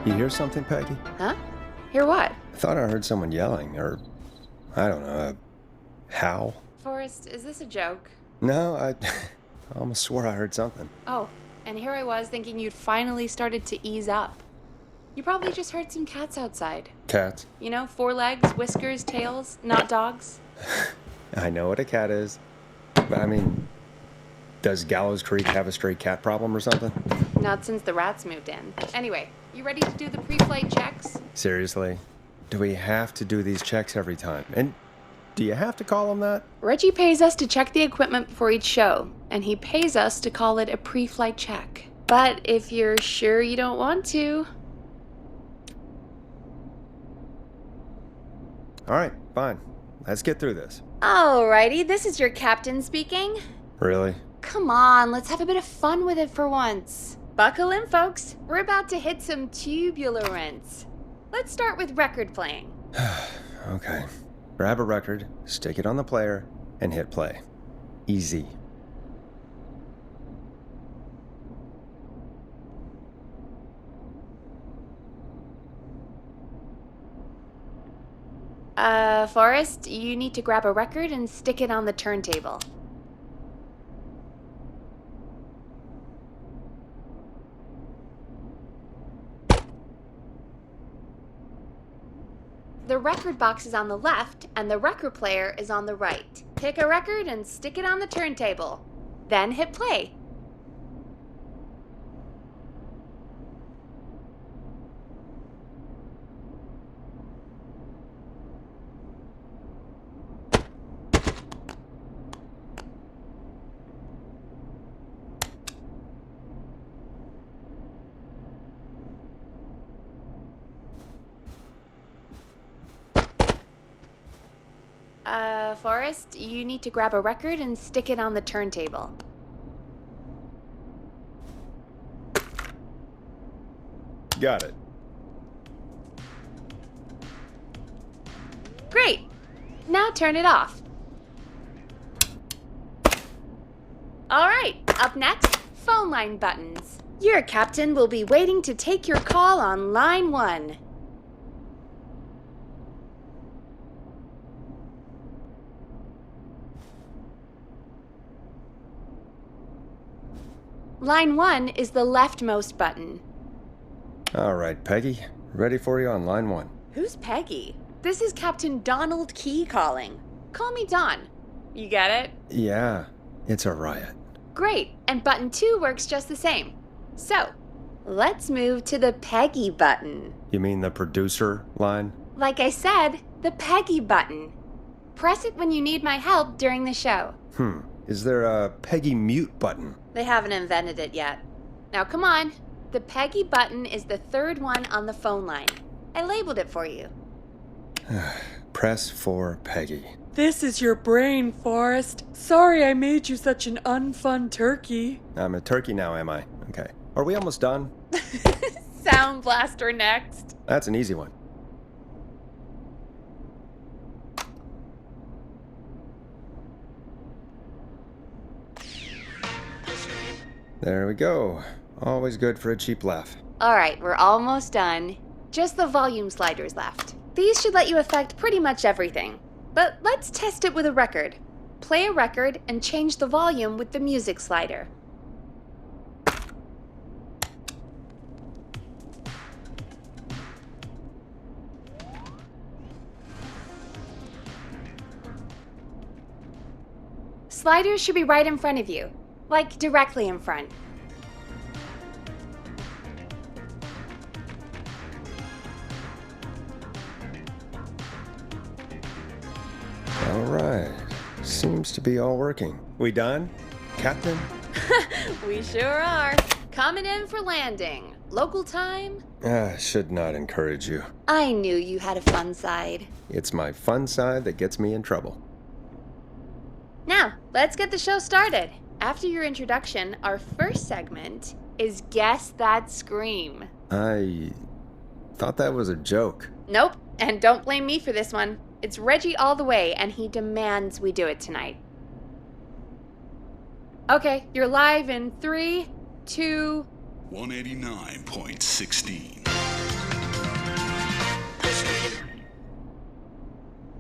You hear something, Peggy? Huh? Hear what? I thought I heard someone yelling, or, I don't know, a howl. Forrest, is this a joke? No, I almost swore I heard something. Oh, and here I was thinking you'd finally started to ease up. You probably just heard some cats outside. Cats? You know, 4 legs, whiskers, tails, not dogs. I know what a cat is. But I mean, does Gallows Creek have a stray cat problem or something? Not since the rats moved in. Anyway, you ready to do the pre-flight checks? Seriously? Do we have to do these checks every time? And do you have to call them that? Reggie pays us to check the equipment before each show, and he pays us to call it a pre-flight check. But if you're sure you don't want to... All right, fine. Let's get through this. Alrighty, this is your captain speaking. Really? Come on, let's have a bit of fun with it for once. Buckle in, folks. We're about to hit some tubular rents. Let's start with record playing. Okay. Grab a record, stick it on the player, and hit play. Easy. Forrest, you need to grab a record and stick it on the turntable. The record box is on the left, and the record player is on the right. Pick a record and stick it on the turntable. Then hit play. Forrest, you need to grab a record and stick it on the turntable. Got it. Great! Now turn it off. Alright, up next, phone line buttons. Your captain will be waiting to take your call on line 1. Line 1 is the leftmost button. All right, Peggy. Ready for you on line 1. Who's Peggy? This is Captain Donald Key calling. Call me Don. You get it? Yeah, it's a riot. Great, and button 2 works just the same. So, let's move to the Peggy button. You mean the producer line? Like I said, the Peggy button. Press it when you need my help during the show. Is there a Peggy mute button? They haven't invented it yet. Now come on. The Peggy button is the 3rd one on the phone line. I labeled it for you. Press for Peggy. This is your brain, Forrest. Sorry I made you such an unfun turkey. I'm a turkey now, am I? Okay. Are we almost done? Sound blaster next. That's an easy one. There we go. Always good for a cheap laugh. Alright, we're almost done. Just the volume sliders left. These should let you affect pretty much everything. But let's test it with a record. Play a record and change the volume with the music slider. Sliders should be right in front of you, like directly in front. All right. Seems to be all working. We done, Captain? We sure are. Coming in for landing. Local time? Should not encourage you. I knew you had a fun side. It's my fun side that gets me in trouble. Now, let's get the show started. After your introduction, our first segment is Guess That Scream. I thought that was a joke. Nope, and don't blame me for this one. It's Reggie all the way, and he demands we do it tonight. Okay, you're live in 3, 2... 189.16.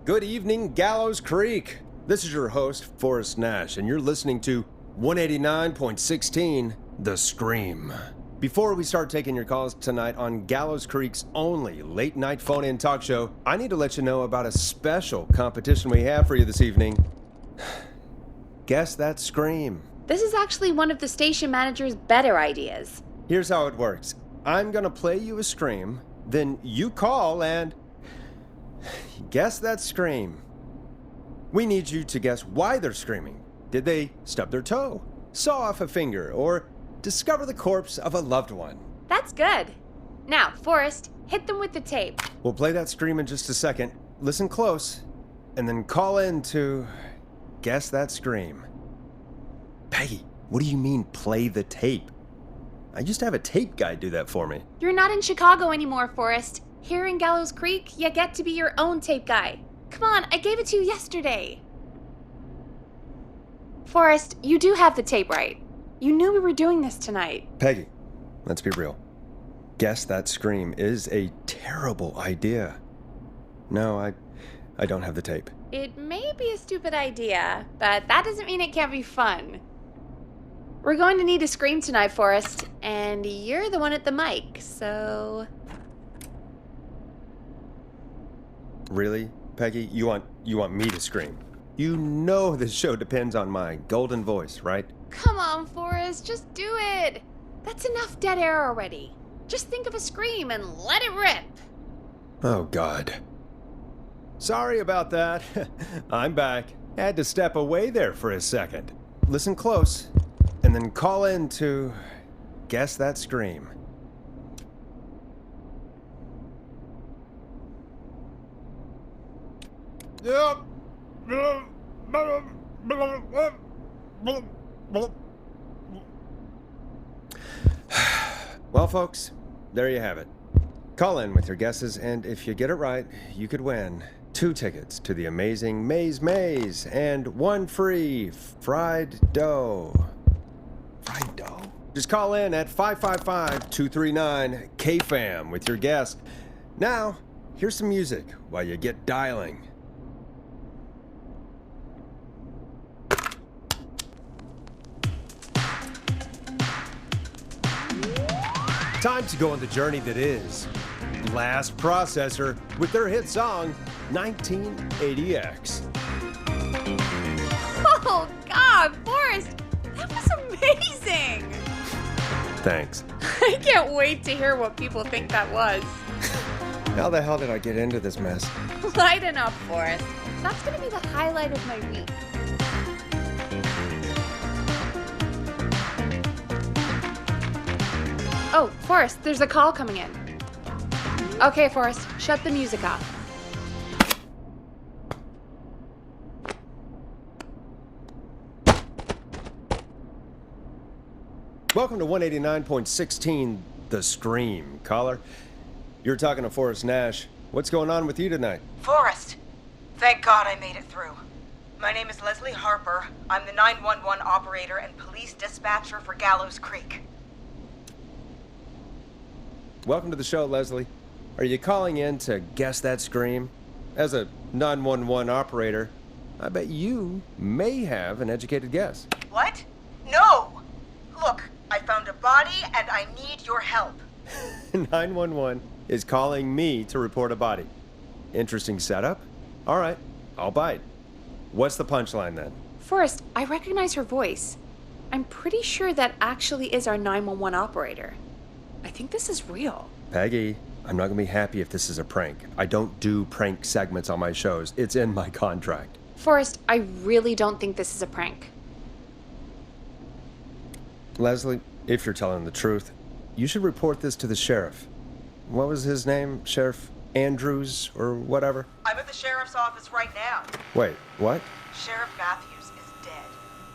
Good evening, Gallows Creek. This is your host, Forrest Nash, and you're listening to 189.16, The Scream. Before we start taking your calls tonight on Gallows Creek's only late-night phone-in talk show, I need to let you know about a special competition we have for you this evening. Guess that scream. This is actually one of the station manager's better ideas. Here's how it works. I'm gonna play you a scream, then you call and guess that scream. We need you to guess why they're screaming. Did they stub their toe, saw off a finger, or discover the corpse of a loved one? That's good. Now, Forrest, hit them with the tape. We'll play that scream in just a second. Listen close, and then call in to guess that scream. Peggy, what do you mean play the tape? I used to have a tape guy do that for me. You're not in Chicago anymore, Forrest. Here in Gallows Creek, you get to be your own tape guy. Come on, I gave it to you yesterday. Forrest, you do have the tape right. You knew we were doing this tonight. Peggy, let's be real. Guess that scream is a terrible idea. No, I don't have the tape. It may be a stupid idea, but that doesn't mean it can't be fun. We're going to need a scream tonight, Forrest, and you're the one at the mic, so... Really, Peggy? You want me to scream? You know this show depends on my golden voice, right? Come on, Forrest, just do it. That's enough dead air already. Just think of a scream and let it rip. Oh, God. Sorry about that. I'm back. Had to step away there for a second. Listen close, and then call in to guess that scream. Well, folks, there you have it. Call in with your guesses, and if you get it right, you could win 2 tickets to the amazing Maze and 1 free fried dough. Fried dough? Just call in at 555-239-KFAM with your guess. Now, here's some music while you get dialing. Time to go on the journey that is Last Processor with their hit song 1980X. Oh, God, Forrest, that was amazing. Thanks. I can't wait to hear what people think that was. How the hell did I get into this mess? Lighten up, Forrest. That's going to be the highlight of my week. Oh, Forrest, there's a call coming in. Okay, Forrest, shut the music off. Welcome to 189.16, The Scream. Caller, you're talking to Forrest Nash. What's going on with you tonight? Forrest! Thank God I made it through. My name is Leslie Harper. I'm the 911 operator and police dispatcher for Gallows Creek. Welcome to the show, Leslie. Are you calling in to guess that scream? As a 911 operator, I bet you may have an educated guess. What? No! Look, I found a body and I need your help. 911 is calling me to report a body. Interesting setup. All right, I'll bite. What's the punchline then? Forrest, I recognize her voice. I'm pretty sure that actually is our 911 operator. I think this is real. Peggy, I'm not gonna be happy if this is a prank. I don't do prank segments on my shows. It's in my contract. Forrest, I really don't think this is a prank. Leslie, if you're telling the truth, you should report this to the sheriff. What was his name? Sheriff Andrews or whatever? I'm at the sheriff's office right now. Wait, what? Sheriff Matthews is dead.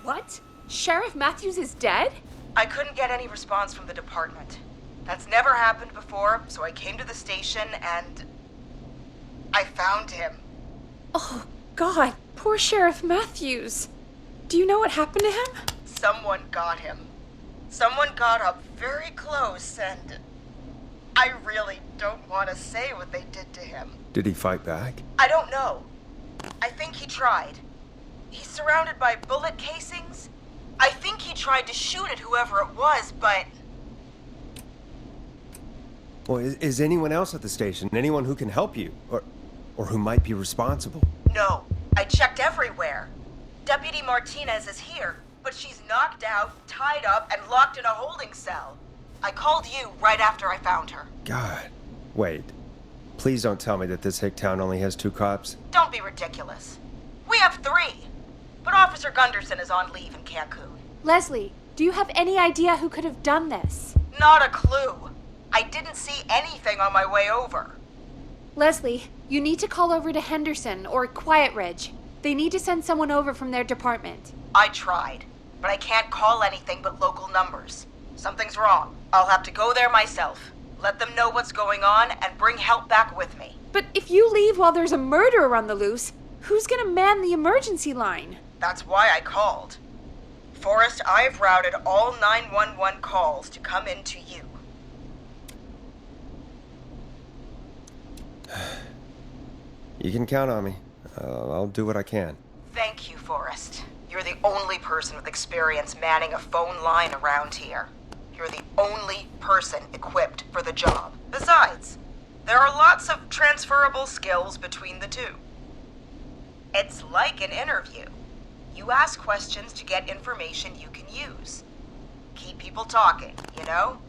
What? Sheriff Matthews is dead? I couldn't get any response from the department. That's never happened before, so I came to the station and I found him. Oh, God, poor Sheriff Matthews. Do you know what happened to him? Someone got him. Someone got up very close and I really don't want to say what they did to him. Did he fight back? I don't know. I think he tried. He's surrounded by bullet casings. I think he tried to shoot at whoever it was, but... Well, is anyone else at the station? Anyone who can help you? Or who might be responsible? No. I checked everywhere. Deputy Martinez is here, but she's knocked out, tied up, and locked in a holding cell. I called you right after I found her. God. Wait. Please don't tell me that this hick town only has 2 cops. Don't be ridiculous. We have 3. But Officer Gunderson is on leave in Cancun. Leslie, do you have any idea who could have done this? Not a clue. I didn't see anything on my way over. Leslie, you need to call over to Henderson or Quiet Ridge. They need to send someone over from their department. I tried, but I can't call anything but local numbers. Something's wrong. I'll have to go there myself. Let them know what's going on and bring help back with me. But if you leave while there's a murderer on the loose, who's gonna man the emergency line? That's why I called. Forrest, I've routed all 911 calls to come in to you. You can count on me. I'll do what I can. Thank you, Forrest. You're the only person with experience manning a phone line around here. You're the only person equipped for the job. Besides, there are lots of transferable skills between the two. It's like an interview. You ask questions to get information you can use. Keep people talking, you know?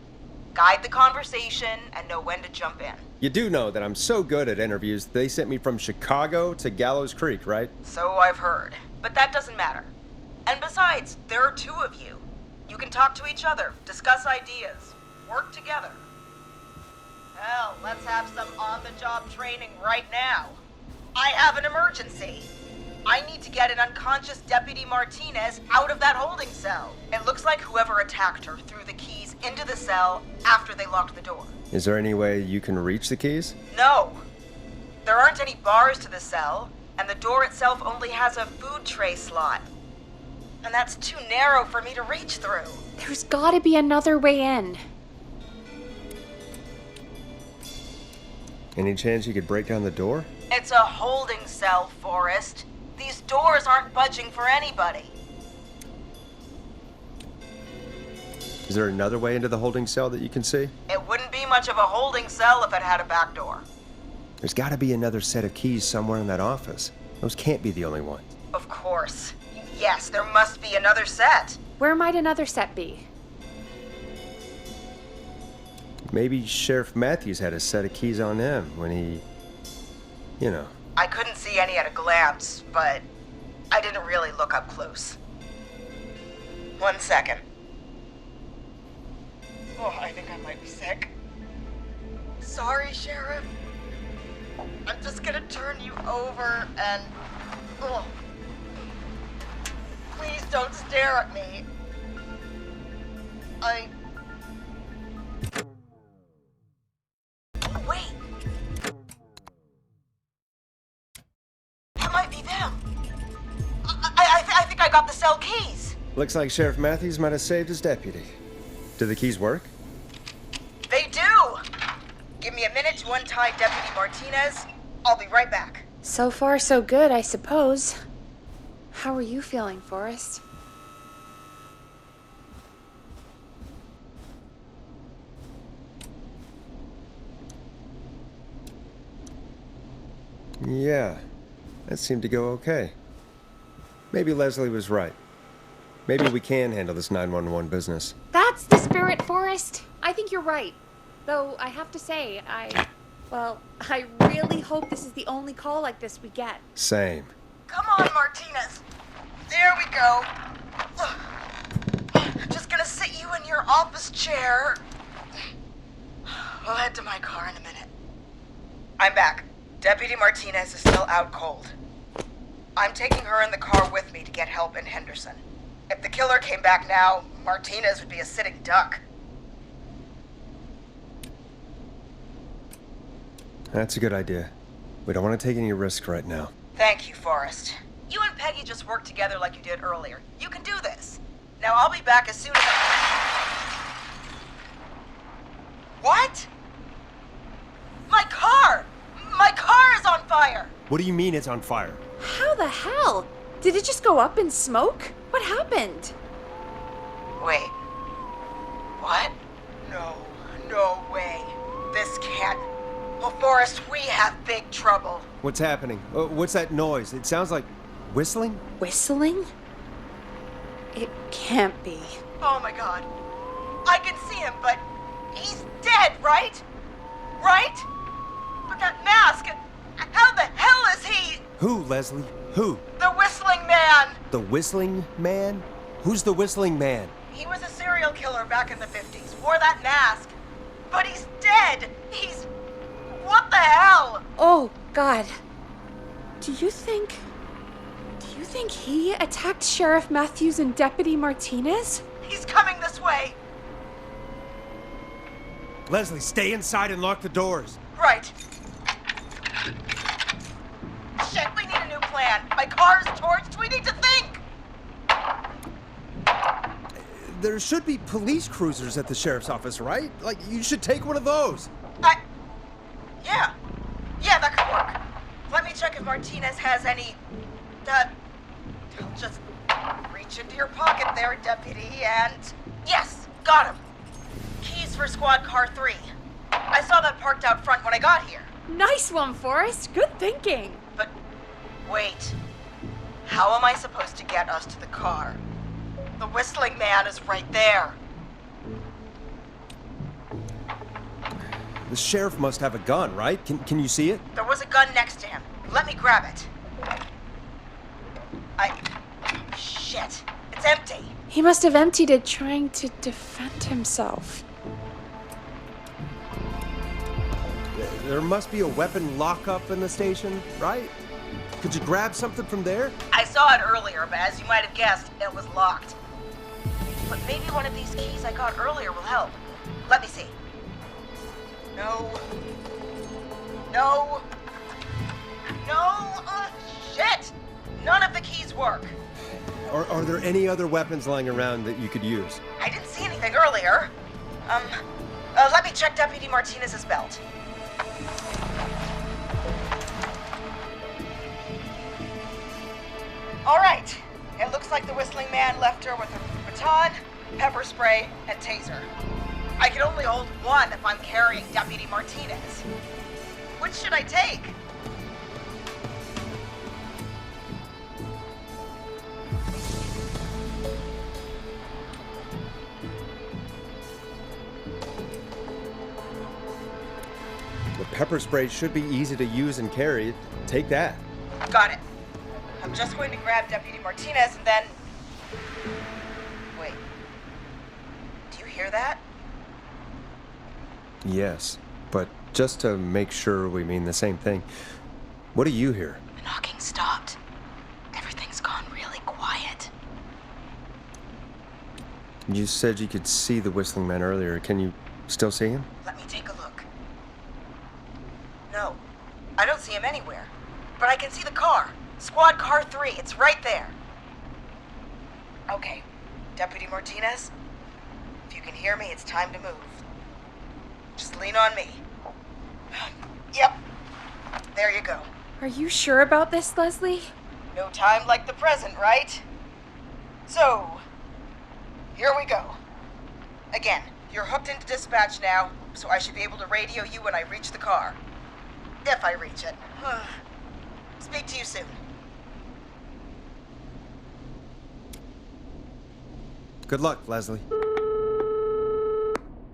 Guide the conversation and know when to jump in. You do know that I'm so good at interviews, they sent me from Chicago to Gallows Creek, right? So I've heard. But that doesn't matter. And besides, there are 2 of you. You can talk to each other, discuss ideas, work together. Hell, let's have some on-the-job training right now. I have an emergency. I need to get an unconscious Deputy Martinez out of that holding cell. It looks like whoever attacked her threw the keys into the cell after they locked the door. Is there any way you can reach the keys? No. There aren't any bars to the cell, and the door itself only has a food tray slot. And that's too narrow for me to reach through. There's gotta be another way in. Any chance you could break down the door? It's a holding cell, Forrest. These doors aren't budging for anybody. Is there another way into the holding cell that you can see? It wouldn't be much of a holding cell if it had a back door. There's gotta be another set of keys somewhere in that office. Those can't be the only ones. Of course. Yes, there must be another set. Where might another set be? Maybe Sheriff Matthews had a set of keys on him when he... you know. I couldn't see any at a glance, but I didn't really look up close. 1 second. Oh, I think I might be sick. Sorry, Sheriff. I'm just gonna turn you over and... Oh. Please don't stare at me. Wait! That might be them. I think I got the cell keys. Looks like Sheriff Matthews might have saved his deputy. Do the keys work? They do! Give me a minute to untie Deputy Martinez. I'll be right back. So far, so good, I suppose. How are you feeling, Forrest? Yeah, that seemed to go okay. Maybe Leslie was right. Maybe we can handle this 911 business. That's the spirit, Forrest. I think you're right. Though, I have to say, I really hope this is the only call like this we get. Same. Come on, Martinez. There we go. Just gonna sit you in your office chair. We'll head to my car in a minute. I'm back. Deputy Martinez is still out cold. I'm taking her in the car with me to get help in Henderson. If the killer came back now, Martinez would be a sitting duck. That's a good idea. We don't want to take any risk right now. Thank you, Forrest. You and Peggy just worked together like you did earlier. You can do this. Now I'll be back as soon as What? My car! My car is on fire! What do you mean it's on fire? the hell? Did it just go up in smoke? What happened? Wait. What? No way. This can't. Well, Forrest, we have big trouble. What's happening? What's that noise? It sounds like whistling? Whistling? It can't be. Oh my god. I can see him, but he's dead, right? Right? But that mask, how the hell is he? Who, Leslie? Who? The Whistling Man! The Whistling Man? Who's the Whistling Man? He was a serial killer back in the 50s, wore that mask. But he's dead! He's... What the hell? Oh, God. Do you think he attacked Sheriff Matthews and Deputy Martinez? He's coming this way! Leslie, stay inside and lock the doors. Right. Shit, we need a new plan. My car's torched. We need to think! There should be police cruisers at the sheriff's office, right? Like, you should take one of those. Yeah, that could work. Let me check if Martinez has any... Just reach into your pocket there, Deputy, and... Yes, got him. Keys for Squad Car 3. I saw that parked out front when I got here. Nice one, Forrest. Good thinking. But wait. How am I supposed to get us to the car? The Whistling Man is right there. The sheriff must have a gun, right? Can you see it? There was a gun next to him. Let me grab it. Shit. It's empty. He must have emptied it trying to defend himself. There must be a weapon lockup in the station, right? Could you grab something from there? I saw it earlier, but as you might have guessed, it was locked. But maybe one of these keys I got earlier will help. Let me see. No. Shit! None of the keys work. Are there any other weapons lying around that you could use? I didn't see anything earlier. Let me check Deputy Martinez's belt. All right. It looks like the Whistling Man left her with a baton, pepper spray, and taser. I can only hold one if I'm carrying Deputy Martinez. Which should I take? The pepper spray should be easy to use and carry. Take that. Got it. I'm just going to grab Deputy Martinez and then... Wait. Do you hear that? Yes, but just to make sure we mean the same thing, what do you hear? The knocking stopped. Everything's gone really quiet. You said you could see the Whistling Man earlier. Can you still see him? Let me take a look. No, I don't see him anywhere. But I can see the car. Squad Car 3, it's right there. Okay, Deputy Martinez, if you can hear me, it's time to move. Just lean on me. Yep, there you go. Are you sure about this, Leslie? No time like the present, right? So, here we go. Again, you're hooked into dispatch now, so I should be able to radio you when I reach the car. If I reach it. Speak to you soon. Good luck, Leslie.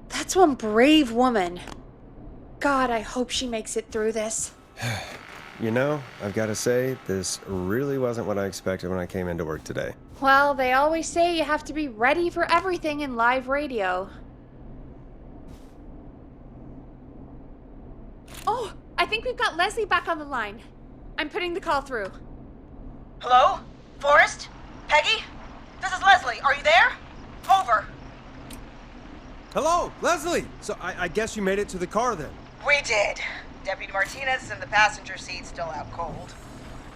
That's one brave woman. God, I hope she makes it through this. You know, I've got to say, this really wasn't what I expected when I came into work today. Well, they always say you have to be ready for everything in live radio. Oh, I think we've got Leslie back on the line. I'm putting the call through. Hello? Forrest? Peggy? This is Leslie. Are you there? Over. Hello, Leslie! So I guess you made it to the car then? We did. Deputy Martinez is in the passenger seat, still out cold.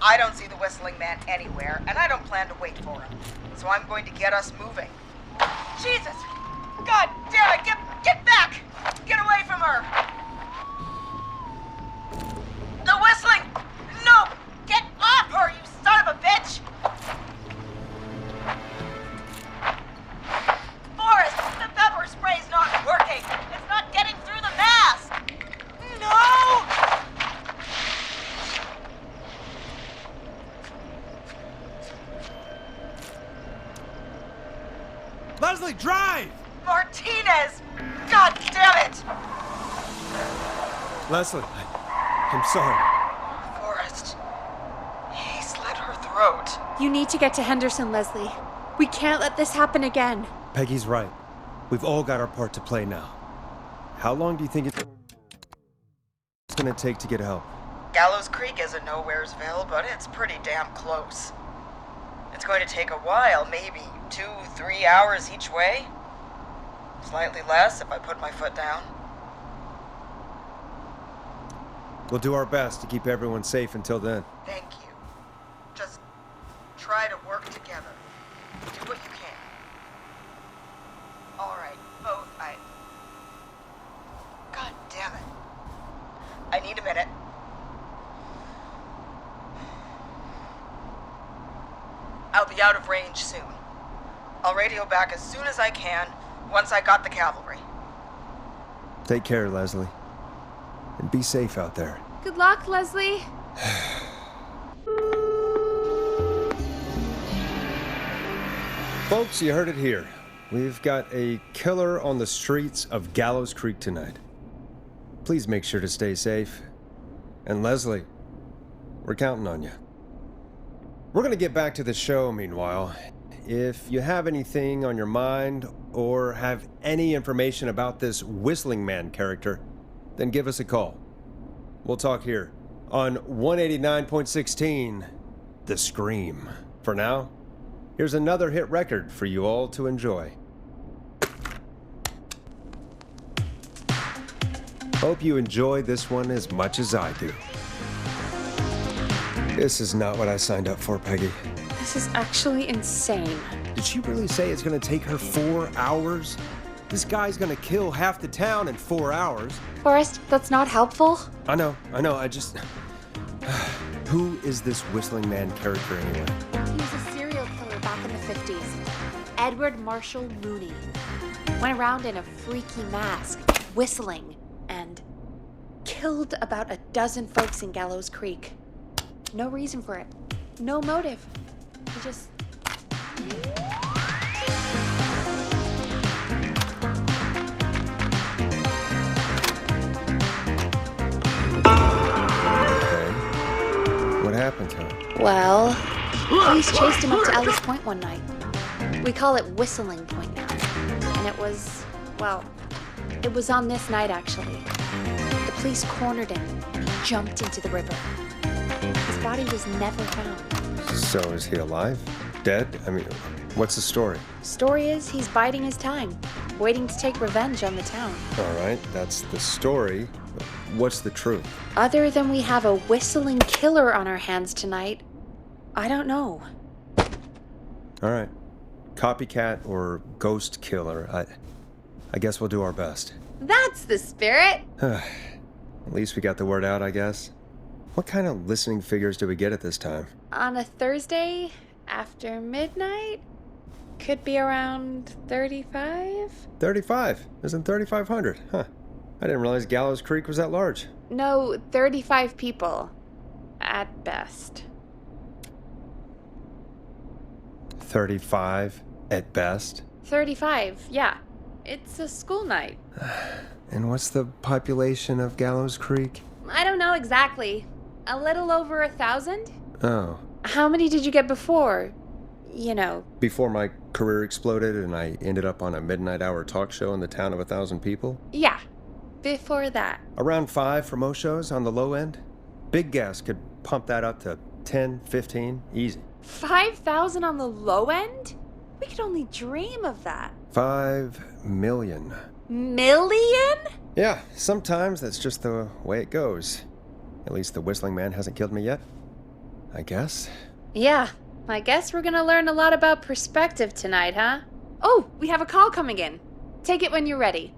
I don't see the Whistling Man anywhere, and I don't plan to wait for him. So I'm going to get us moving. Jesus! God damn it! Get back! Get away from her! The Whistling! No! Get off her, you son of a Leslie, drive! Martinez! God damn it! Leslie, I'm sorry. Forrest. He slit her throat. You need to get to Henderson, Leslie. We can't let this happen again. Peggy's right. We've all got our part to play now. How long do you think it's going to take to get help? Gallows Creek is a Nowheresville, but it's pretty damn close. It's going to take a while, maybe 2-3 hours each way. Slightly less if I put my foot down. We'll do our best to keep everyone safe until then. Thank you. Just try to work together. Do what you can. All right, both. God damn it. I need a minute. I'll be out of range soon. I'll radio back as soon as I can, once I got the cavalry. Take care, Leslie. And be safe out there. Good luck, Leslie. Folks, you heard it here. We've got a killer on the streets of Gallows Creek tonight. Please make sure to stay safe. And Leslie, we're counting on you. We're going to get back to the show meanwhile. If you have anything on your mind or have any information about this Whistling Man character, then give us a call. We'll talk here on 189.16, The Scream. For now, here's another hit record for you all to enjoy. Hope you enjoy this one as much as I do. This is not what I signed up for, Peggy. This is actually insane. Did she really say it's gonna take her 4 hours? This guy's gonna kill half the town in 4 hours. Forrest, that's not helpful. I know, I just... Who is this Whistling Man character anyway? He was a serial killer back in the 50s. Edward Marshall Mooney. Went around in a freaky mask, whistling, and killed about a dozen folks in Gallows Creek. No reason for it. No motive. He just... What happened to him? Well, police chased him up to Ellis Point one night. We call it Whistling Point now. And it was, well, it was on this night actually. The police cornered him and he jumped into the river. His body was never found. So is he alive? Dead? I mean, what's the story? Story is he's biding his time, waiting to take revenge on the town. All right, that's the story. What's the truth? Other than we have a whistling killer on our hands tonight, I don't know. All right. Copycat or ghost killer. I guess we'll do our best. That's the spirit! At least we got the word out, I guess. What kind of listening figures do we get at this time? On a Thursday after midnight? Could be around 35? 35? Isn't 3,500? Huh. I didn't realize Gallows Creek was that large. No, 35 people. At best. 35 at best? 35, yeah. It's a school night. And what's the population of Gallows Creek? I don't know exactly. A little over 1,000? Oh. How many did you get before? You know. Before my career exploded and I ended up on a midnight hour talk show in the town of 1,000 people? Yeah. Before that. Around 5 for most shows on the low end. Big gas could pump that up to 10, 15, easy. 5,000 on the low end? We could only dream of that. 5 million. Million? Yeah, sometimes that's just the way it goes. At least the Whistling Man hasn't killed me yet. I guess. Yeah, I guess we're gonna learn a lot about perspective tonight, huh? Oh, we have a call coming in. Take it when you're ready.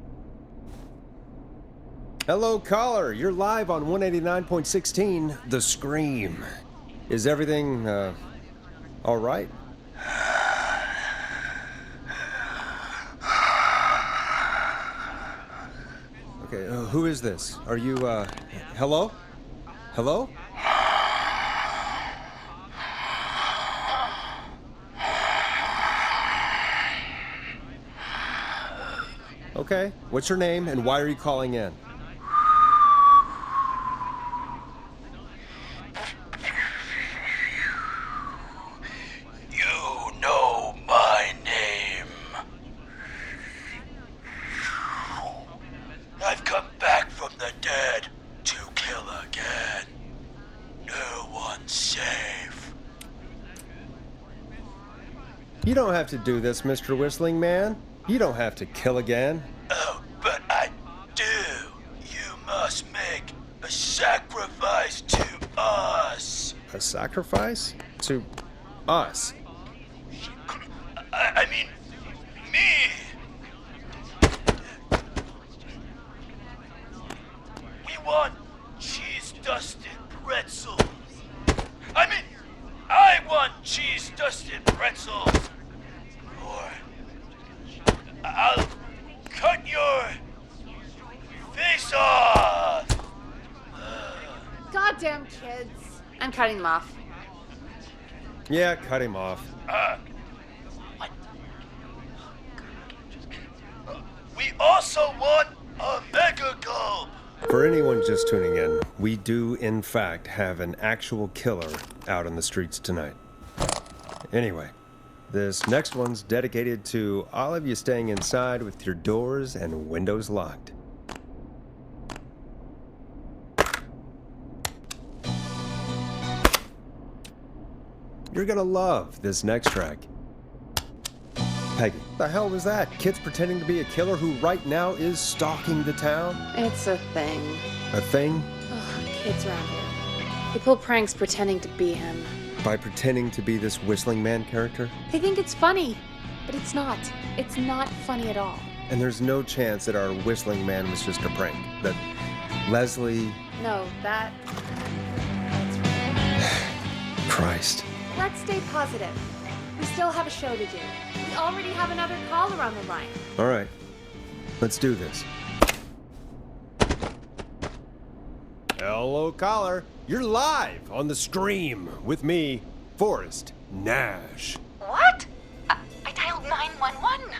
Hello, caller. You're live on 189.16, The Scream. Is everything, all right? Okay, who is this? Are you, hello? Hello? Okay, what's your name and why are you calling in? You know my name. I've come back from the dead to kill again. No one's safe. You don't have to do this, Mr. Whistling Man. You don't have to kill again. Oh, but I do. You must make a sacrifice to us. A sacrifice? To us? I mean, me. We want cheese-dusted pretzels. I want cheese-dusted pretzels. Or I'll cut your face off. Goddamn kids. I'm cutting them off. Yeah, cut him off. What? We also want a mega gulp. For anyone just tuning in, we do, in fact, have an actual killer out on the streets tonight. Anyway, this next one's dedicated to all of you staying inside with your doors and windows locked. You're gonna love this next track. Peggy, the hell was that? Kids pretending to be a killer who right now is stalking the town? It's a thing. A thing? Ugh, kids around here. They pull pranks pretending to be him. By pretending to be this Whistling Man character? They think it's funny, but it's not. It's not funny at all. And there's no chance that our Whistling Man was just a prank. That Leslie... No, that's Christ. Let's stay positive. We still have a show to do. We already have another caller on the line. All right. Let's do this. Hello, caller. You're live on the Scream with me, Forrest Nash. What? I dialed 911.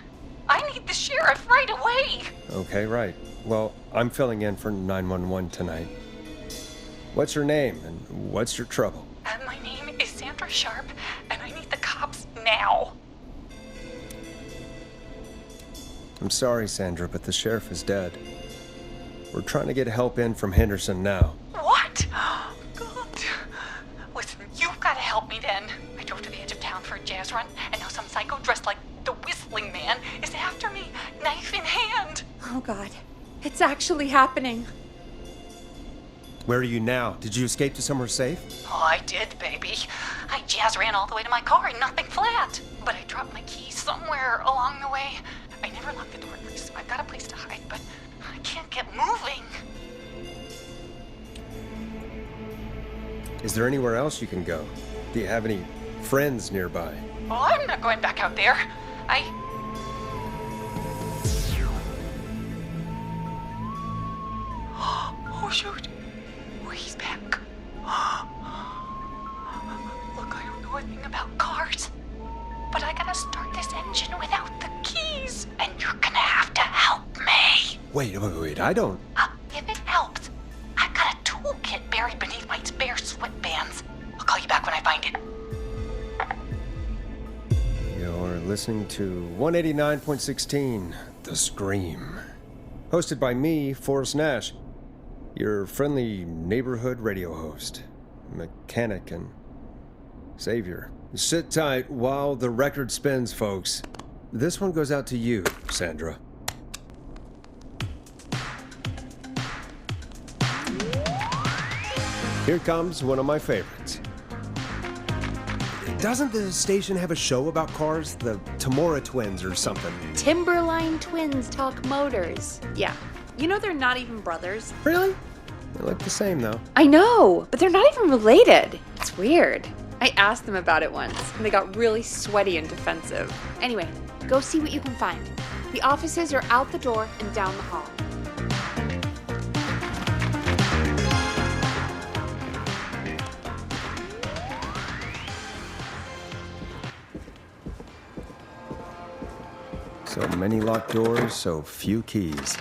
I need the sheriff right away. Okay, right. Well, I'm filling in for 911 tonight. What's your name and what's your trouble? My name is Sandra Sharp, and I need the cops now. I'm sorry, Sandra, but the sheriff is dead. We're trying to get help in from Henderson now. What? God. Listen, you've got to help me then. I drove to the edge of town for a jazz run, and now some psycho dressed like the Whistling Man is after me, knife in hand. Oh, God. It's actually happening. Where are you now? Did you escape to somewhere safe? Oh, I did, baby. I jazz ran all the way to my car and nothing flat. But I dropped my keys somewhere along the way. I never locked the door, so I've got a place to hide, but I can't get moving. Is there anywhere else you can go? Do you have any friends nearby? Oh, I'm not going back out there. Oh, shoot. Oh, he's back. Look, I don't know a thing about cars, but I gotta start this engine without the keys, and you're gonna have to help me. Wait, I don't... If it helps, I've got a toolkit buried beneath my spare sweatbands. I'll call you back when I find it. You're listening to 189.16, The Scream. Hosted by me, Forrest Nash, your friendly neighborhood radio host, mechanic, and savior. Sit tight while the record spins, folks. This one goes out to you, Sandra. Here comes one of my favorites. Doesn't the station have a show about cars? The Tamora twins or something? Timberline twins talk motors. Yeah. You know they're not even brothers. Really? They look the same, though. I know, but they're not even related. It's weird. I asked them about it once, and they got really sweaty and defensive. Anyway, go see what you can find. The offices are out the door and down the hall. So many locked doors, so few keys.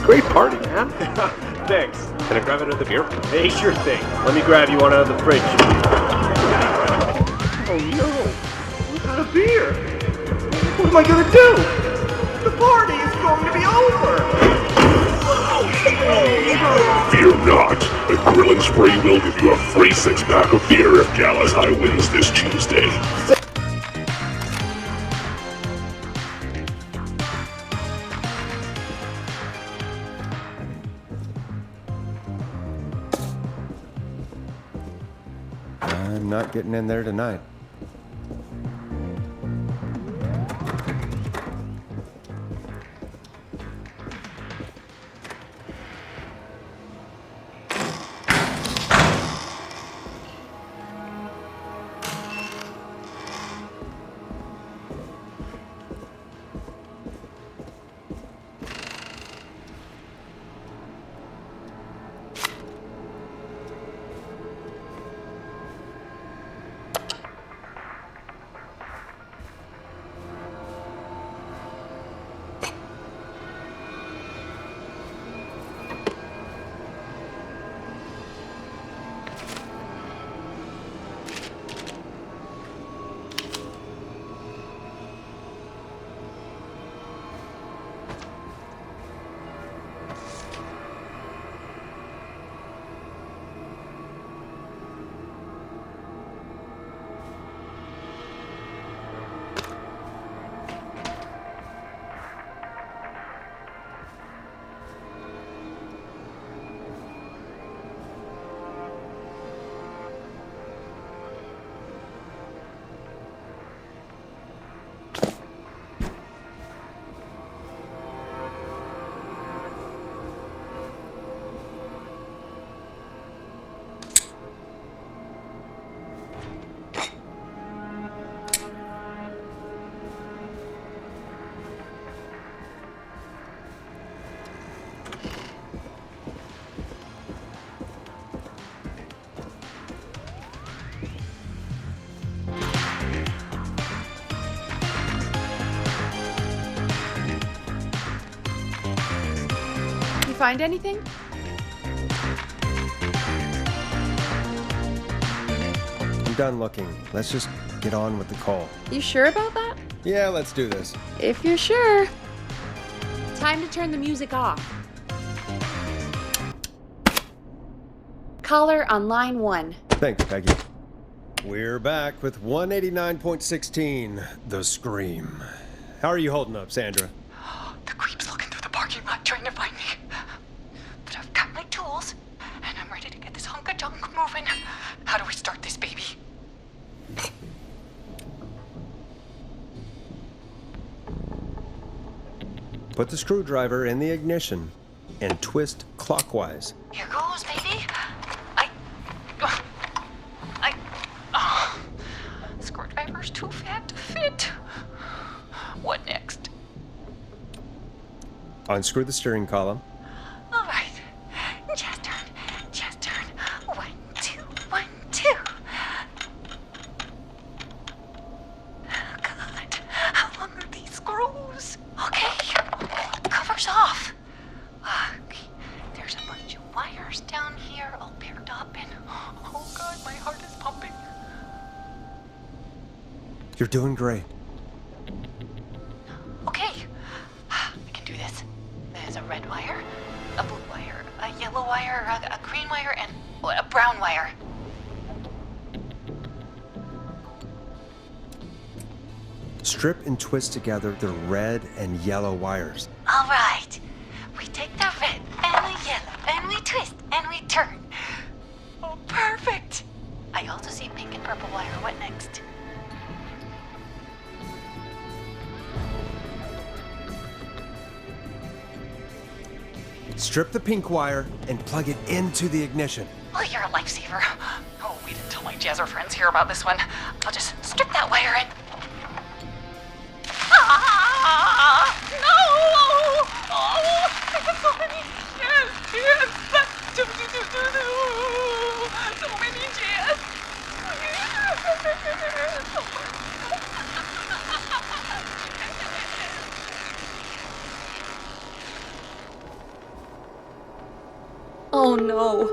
Great party, man. Thanks. Can I grab another beer? Hey, sure thing. Let me grab you one out of the fridge. Oh no! Not a beer! What am I gonna do? The party is going to be over! Fear not, the Grill and Spray will give you a free 6-pack of beer if Gallus High wins this Tuesday. I'm not getting in there tonight. Find anything? I'm done looking. Let's just get on with the call. You sure about that? Yeah, let's do this. If you're sure. Time to turn the music off. Caller on line 1. Thanks, Peggy. We're back with 189.16, The Scream. How are you holding up, Sandra? The creep's looking through the parking lot trying to find me. How do we start this baby? Put the screwdriver in the ignition and twist clockwise. Here goes, baby. Screwdriver's too fat to fit. What next? Unscrew the steering column. All right. Just turn. Just turn. 1, 2, 1, 2. God, how long are these screws? Okay. Cover's off. Okay. There's a bunch of wires down here all paired up and oh God, my heart is pumping. You're doing great. Okay. I can do this. There's a red wire, a blue wire, a yellow wire, a green wire, and a brown wire. Strip and twist together the red and yellow wires. All right. We take the red and the yellow and we twist and we turn. Oh, perfect. I also see pink and purple wire. What next? Strip the pink wire and plug it into the ignition. Oh, you're a lifesaver. Oh, wait until my jazzer friends hear about this one. I'll just strip that wire in. Ah! No! Oh! I have so many jazz. So many jazz. Oh no.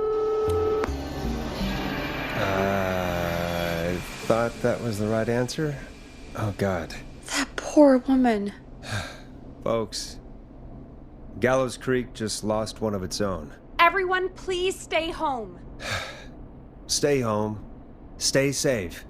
I thought that was the right answer. Oh, God. That poor woman. Folks, Gallows Creek just lost one of its own. Everyone, please stay home. Stay home. Stay safe.